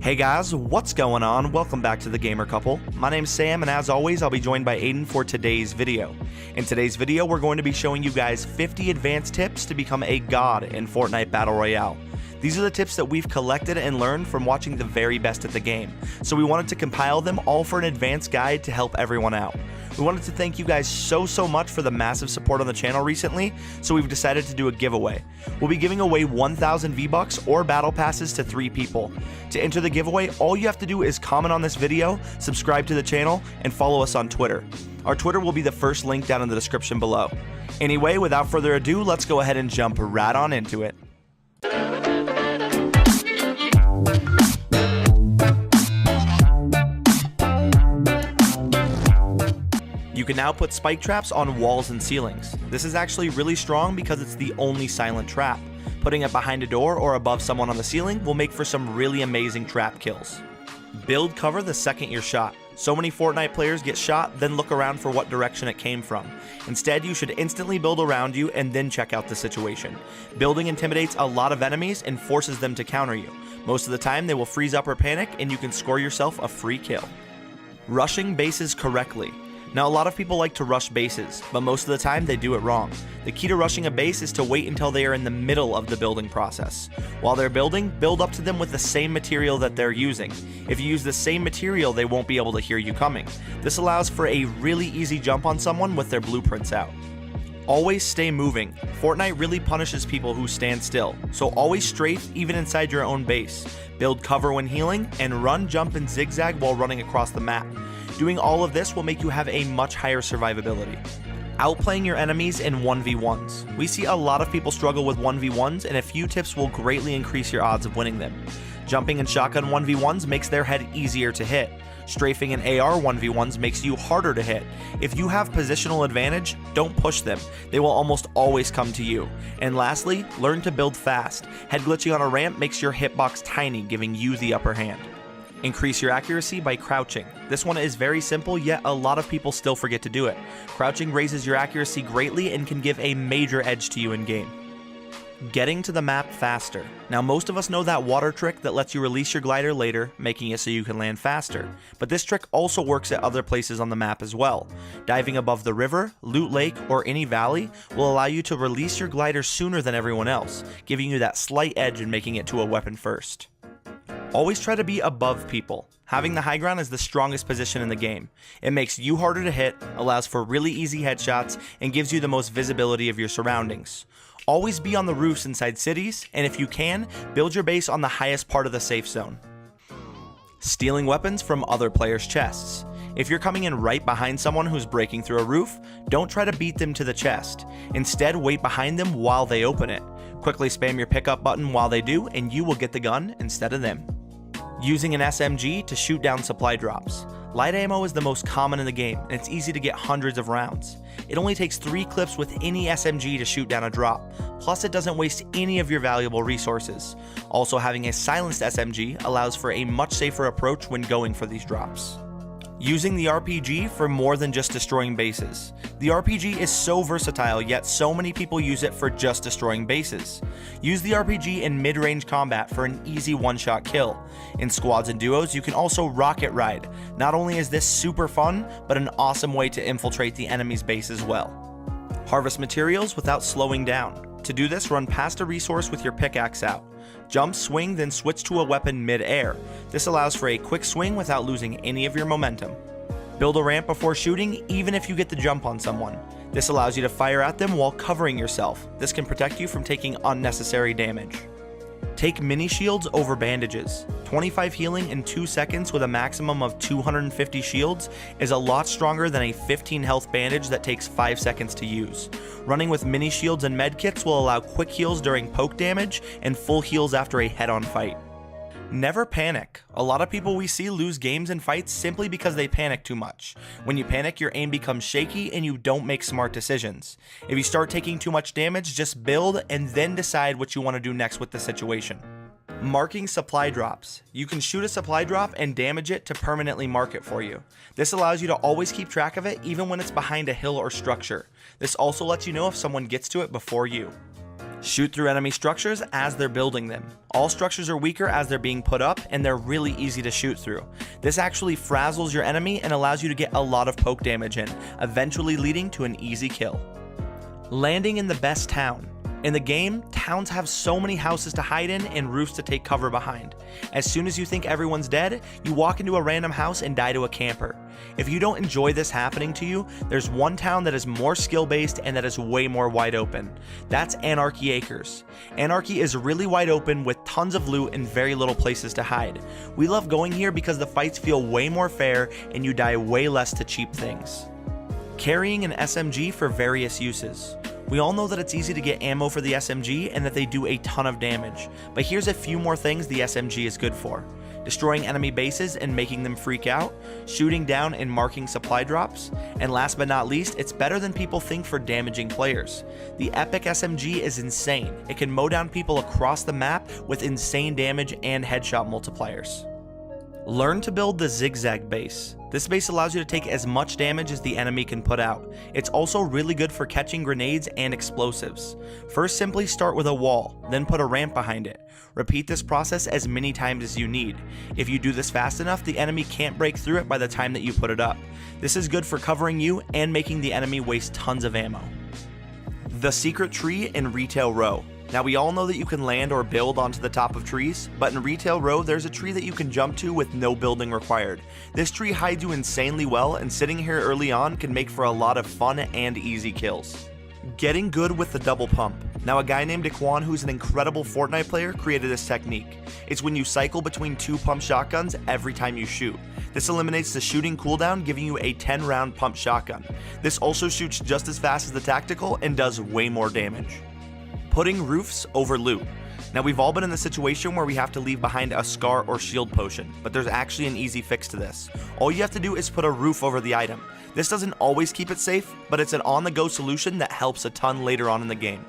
Hey guys, what's going on? Welcome back to The Gamer Couple. My name's Sam, and as always, I'll be joined by Aiden for today's video. In today's video, we're going to be showing you guys 50 advanced tips to become a god in Fortnite Battle Royale. These are the tips that we've collected and learned from watching the very best at the game, so we wanted to compile them all for an advanced guide to help everyone out. We wanted to thank you guys so much for the massive support on the channel recently, so we've decided to do a giveaway. We'll be giving away 1,000 V-Bucks or Battle Passes to 3 people. To enter the giveaway, all you have to do is comment on this video, subscribe to the channel, and follow us on Twitter. Our Twitter will be the first link down in the description below. Anyway, without further ado, let's go ahead and jump right on into it. You can now put spike traps on walls and ceilings. This is actually really strong because it's the only silent trap. Putting it behind a door or above someone on the ceiling will make for some really amazing trap kills. Build cover the second you're shot. So many Fortnite players get shot, then look around for what direction it came from. Instead, you should instantly build around you and then check out the situation. Building intimidates a lot of enemies and forces them to counter you. Most of the time, they will freeze up or panic, and you can score yourself a free kill. Rushing bases correctly. Now, a lot of people like to rush bases, but most of the time they do it wrong. The key to rushing a base is to wait until they are in the middle of the building process. While they're building, build up to them with the same material that they're using. If you use the same material, they won't be able to hear you coming. This allows for a really easy jump on someone with their blueprints out. Always stay moving. Fortnite really punishes people who stand still, so always strafe even inside your own base. Build cover when healing, and run, jump, and zigzag while running across the map. Doing all of this will make you have a much higher survivability. Outplaying your enemies in 1v1s. We see a lot of people struggle with 1v1s, and a few tips will greatly increase your odds of winning them. Jumping and shotgun 1v1s makes their head easier to hit. Strafing and AR 1v1s makes you harder to hit. If you have positional advantage, don't push them. They will almost always come to you. And lastly, learn to build fast. Head glitching on a ramp makes your hitbox tiny, giving you the upper hand. Increase your accuracy by crouching. This one is very simple, yet a lot of people still forget to do it. Crouching raises your accuracy greatly and can give a major edge to you in game. Getting to the map faster. Now, most of us know that water trick that lets you release your glider later, making it so you can land faster. But this trick also works at other places on the map as well. Diving above the river, Loot Lake, or any valley will allow you to release your glider sooner than everyone else, giving you that slight edge and making it to a weapon first. Always try to be above people. Having the high ground is the strongest position in the game. It makes you harder to hit, allows for really easy headshots, and gives you the most visibility of your surroundings. Always be on the roofs inside cities, and if you can, build your base on the highest part of the safe zone. Stealing weapons from other players' chests. If you're coming in right behind someone who's breaking through a roof, don't try to beat them to the chest. Instead, wait behind them while they open it. Quickly spam your pickup button while they do, and you will get the gun instead of them. Using an SMG to shoot down supply drops. Light ammo is the most common in the game, and it's easy to get hundreds of rounds. It only takes 3 clips with any SMG to shoot down a drop, plus it doesn't waste any of your valuable resources. Also, having a silenced SMG allows for a much safer approach when going for these drops. Using the RPG for more than just destroying bases. The RPG is so versatile, yet so many people use it for just destroying bases. Use the RPG in mid-range combat for an easy one-shot kill. In squads and duos, you can also rocket ride. Not only is this super fun, but an awesome way to infiltrate the enemy's base as well. Harvest materials without slowing down. To do this, run past a resource with your pickaxe out. Jump, swing, then switch to a weapon mid-air. This allows for a quick swing without losing any of your momentum. Build a ramp before shooting, even if you get the jump on someone. This allows you to fire at them while covering yourself. This can protect you from taking unnecessary damage. Take mini shields over bandages. 25 healing in 2 seconds with a maximum of 250 shields is a lot stronger than a 15 health bandage that takes 5 seconds to use. Running with mini shields and medkits will allow quick heals during poke damage and full heals after a head-on fight. Never panic. A lot of people we see lose games and fights simply because they panic too much. When you panic, your aim becomes shaky and you don't make smart decisions. If you start taking too much damage, just build and then decide what you want to do next with the situation. Marking supply drops. You can shoot a supply drop and damage it to permanently mark it for you. This allows you to always keep track of it even when it's behind a hill or structure. This also lets you know if someone gets to it before you. Shoot through enemy structures as they're building them. All structures are weaker as they're being put up, and they're really easy to shoot through. This actually frazzles your enemy and allows you to get a lot of poke damage in, eventually leading to an easy kill. Landing in the best town. In the game, towns have so many houses to hide in and roofs to take cover behind. As soon as you think everyone's dead, you walk into a random house and die to a camper. If you don't enjoy this happening to you, there's one town that is more skill-based and that is way more wide open. That's Anarchy Acres. Anarchy is really wide open with tons of loot and very little places to hide. We love going here because the fights feel way more fair and you die way less to cheap things. Carrying an SMG for various uses. We all know that it's easy to get ammo for the SMG and that they do a ton of damage, but here's a few more things the SMG is good for. Destroying enemy bases and making them freak out, shooting down and marking supply drops, and last but not least, it's better than people think for damaging players. The Epic SMG is insane. It can mow down people across the map with insane damage and headshot multipliers. Learn to build the zigzag base. This base allows you to take as much damage as the enemy can put out. It's also really good for catching grenades and explosives. First, simply start with a wall, then put a ramp behind it. Repeat this process as many times as you need. If you do this fast enough, the enemy can't break through it by the time that you put it up. This is good for covering you and making the enemy waste tons of ammo. The secret tree in Retail Row. Now we all know that you can land or build onto the top of trees, but in Retail Row there's a tree that you can jump to with no building required. This tree hides you insanely well, and sitting here early on can make for a lot of fun and easy kills. Getting good with the double pump. Now a guy named Daquan, who's an incredible Fortnite player, created this technique. It's when you cycle between 2 pump shotguns every time you shoot. This eliminates the shooting cooldown, giving you a 10 round pump shotgun. This also shoots just as fast as the tactical and does way more damage. Putting roofs over loot. Now we've all been in the situation where we have to leave behind a scar or shield potion, but there's actually an easy fix to this. All you have to do is put a roof over the item. This doesn't always keep it safe, but it's an on-the-go solution that helps a ton later on in the game.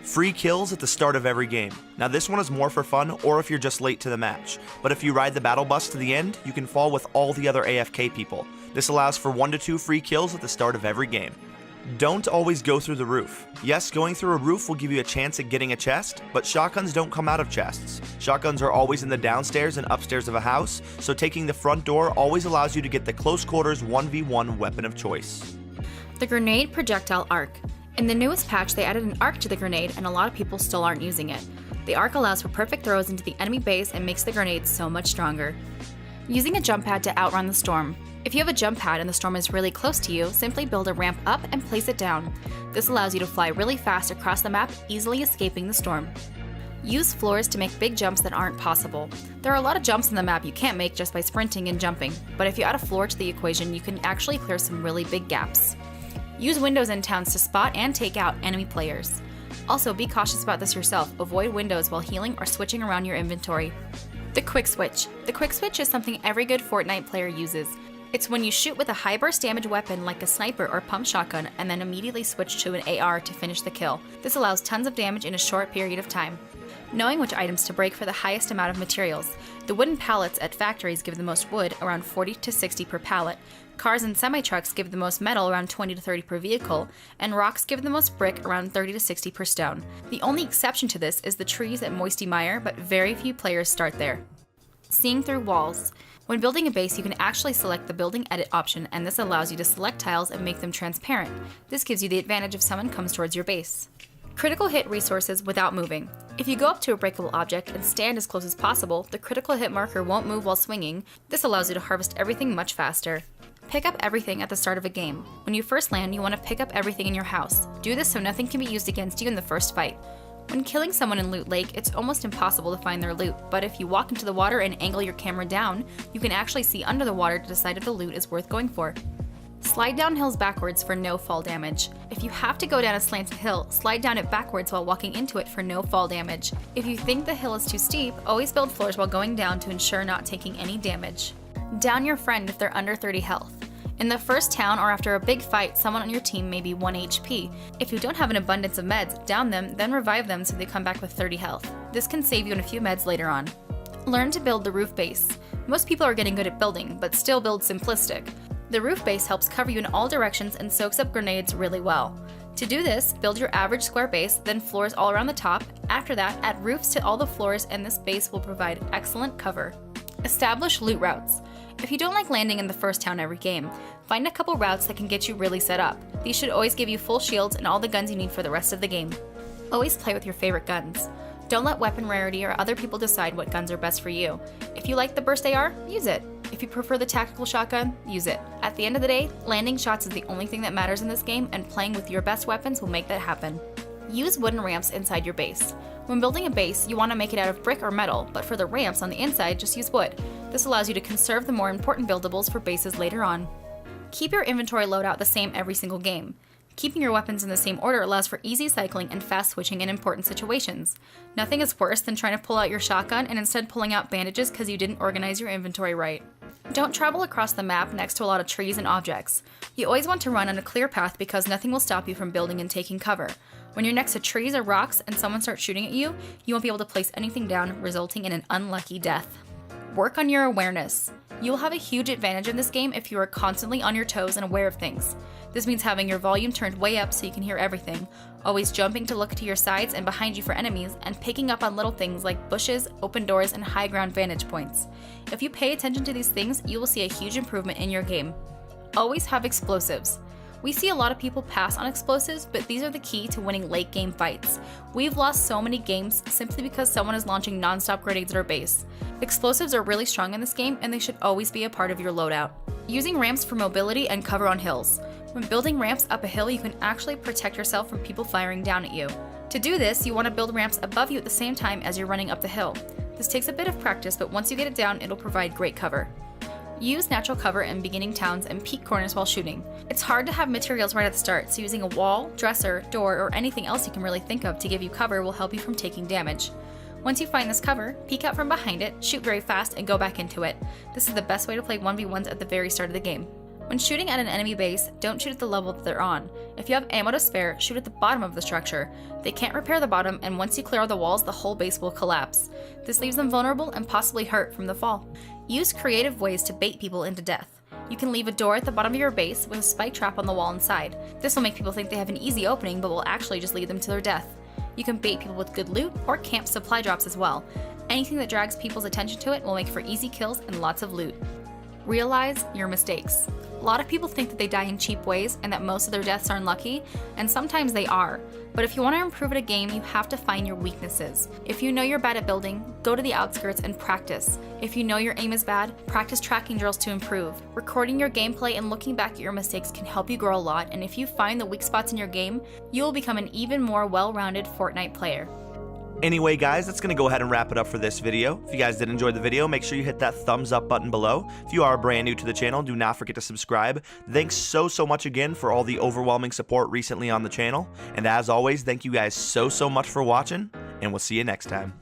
Free kills at the start of every game. Now this one is more for fun or if you're just late to the match, but if you ride the battle bus to the end, you can fall with all the other AFK people. This allows for 1 to 2 free kills at the start of every game. Don't always go through the roof. Yes, going through a roof will give you a chance at getting a chest, but shotguns don't come out of chests. Shotguns are always in the downstairs and upstairs of a house, so taking the front door always allows you to get the close quarters 1v1 weapon of choice. The grenade projectile arc. In the newest patch, they added an arc to the grenade, and a lot of people still aren't using it. The arc allows for perfect throws into the enemy base and makes the grenade so much stronger. Using a jump pad to outrun the storm. If you have a jump pad and the storm is really close to you, simply build a ramp up and place it down. This allows you to fly really fast across the map, easily escaping the storm. Use floors to make big jumps that aren't possible. There are a lot of jumps on the map you can't make just by sprinting and jumping, but if you add a floor to the equation, you can actually clear some really big gaps. Use windows in towns to spot and take out enemy players. Also, be cautious about this yourself. Avoid windows while healing or switching around your inventory. The quick switch. The quick switch is something every good Fortnite player uses. It's when you shoot with a high burst damage weapon like a sniper or pump shotgun and then immediately switch to an AR to finish the kill. This allows tons of damage in a short period of time. Knowing which items to break for the highest amount of materials. The wooden pallets at factories give the most wood, around 40 to 60 per pallet. Cars and semi-trucks give the most metal, around 20 to 30 per vehicle, and rocks give the most brick, around 30 to 60 per stone. The only exception to this is the trees at Moisty Mire, but very few players start there. Seeing through walls. When building a base, you can actually select the building edit option, and this allows you to select tiles and make them transparent. This gives you the advantage if someone comes towards your base. Critical hit resources without moving. If you go up to a breakable object and stand as close as possible, the critical hit marker won't move while swinging. This allows you to harvest everything much faster. Pick up everything at the start of a game. When you first land, you want to pick up everything in your house. Do this so nothing can be used against you in the first fight. When killing someone in Loot Lake, it's almost impossible to find their loot, but if you walk into the water and angle your camera down, you can actually see under the water to decide if the loot is worth going for. Slide down hills backwards for no fall damage. If you have to go down a slanted hill, slide down it backwards while walking into it for no fall damage. If you think the hill is too steep, always build floors while going down to ensure not taking any damage. Down your friend if they're under 30 health. In the first town or after a big fight, someone on your team may be 1 HP. If you don't have an abundance of meds, down them, then revive them so they come back with 30 health. This can save you in a few meds later on. Learn to build the roof base. Most people are getting good at building, but still build simplistic. The roof base helps cover you in all directions and soaks up grenades really well. To do this, build your average square base, then floors all around the top. After that, add roofs to all the floors and this base will provide excellent cover. Establish loot routes. If you don't like landing in the first town every game, find a couple routes that can get you really set up. These should always give you full shields and all the guns you need for the rest of the game. Always play with your favorite guns. Don't let weapon rarity or other people decide what guns are best for you. If you like the burst AR, use it. If you prefer the tactical shotgun, use it. At the end of the day, landing shots is the only thing that matters in this game, and playing with your best weapons will make that happen. Use wooden ramps inside your base. When building a base, you want to make it out of brick or metal, but for the ramps on the inside, just use wood. This allows you to conserve the more important buildables for bases later on. Keep your inventory loadout the same every single game. Keeping your weapons in the same order allows for easy cycling and fast switching in important situations. Nothing is worse than trying to pull out your shotgun and instead pulling out bandages because you didn't organize your inventory right. Don't travel across the map next to a lot of trees and objects. You always want to run on a clear path because nothing will stop you from building and taking cover. When you're next to trees or rocks and someone starts shooting at you, you won't be able to place anything down, resulting in an unlucky death. Work on your awareness. You will have a huge advantage in this game if you are constantly on your toes and aware of things. This means having your volume turned way up so you can hear everything, always jumping to look to your sides and behind you for enemies, and picking up on little things like bushes, open doors, and high ground vantage points. If you pay attention to these things, you will see a huge improvement in your game. Always have explosives. We see a lot of people pass on explosives, but these are the key to winning late game fights. We've lost so many games simply because someone is launching non-stop grenades at our base. Explosives are really strong in this game and they should always be a part of your loadout. Using ramps for mobility and cover on hills. When building ramps up a hill, you can actually protect yourself from people firing down at you. To do this, you want to build ramps above you at the same time as you're running up the hill. This takes a bit of practice, but once you get it down, it'll provide great cover. Use natural cover in beginning towns and peek corners while shooting. It's hard to have materials right at the start, so using a wall, dresser, door, or anything else you can really think of to give you cover will help you from taking damage. Once you find this cover, peek out from behind it, shoot very fast, and go back into it. This is the best way to play 1v1s at the very start of the game. When shooting at an enemy base, don't shoot at the level that they're on. If you have ammo to spare, shoot at the bottom of the structure. They can't repair the bottom, and once you clear all the walls, the whole base will collapse. This leaves them vulnerable and possibly hurt from the fall. Use creative ways to bait people into death. You can leave a door at the bottom of your base with a spike trap on the wall inside. This will make people think they have an easy opening, but will actually just lead them to their death. You can bait people with good loot or camp supply drops as well. Anything that drags people's attention to it will make for easy kills and lots of loot. Realize your mistakes. A lot of people think that they die in cheap ways and that most of their deaths are unlucky, and sometimes they are. But if you want to improve at a game, you have to find your weaknesses. If you know you're bad at building, go to the outskirts and practice. If you know your aim is bad, practice tracking drills to improve. Recording your gameplay and looking back at your mistakes can help you grow a lot, and if you find the weak spots in your game, you will become an even more well-rounded Fortnite player. Anyway guys, that's going to go ahead and wrap it up for this video. If you guys did enjoy the video, make sure you hit that thumbs up button below. If you are brand new to the channel, do not forget to subscribe. Thanks so much again for all the overwhelming support recently on the channel. And as always, thank you guys so much for watching, and we'll see you next time.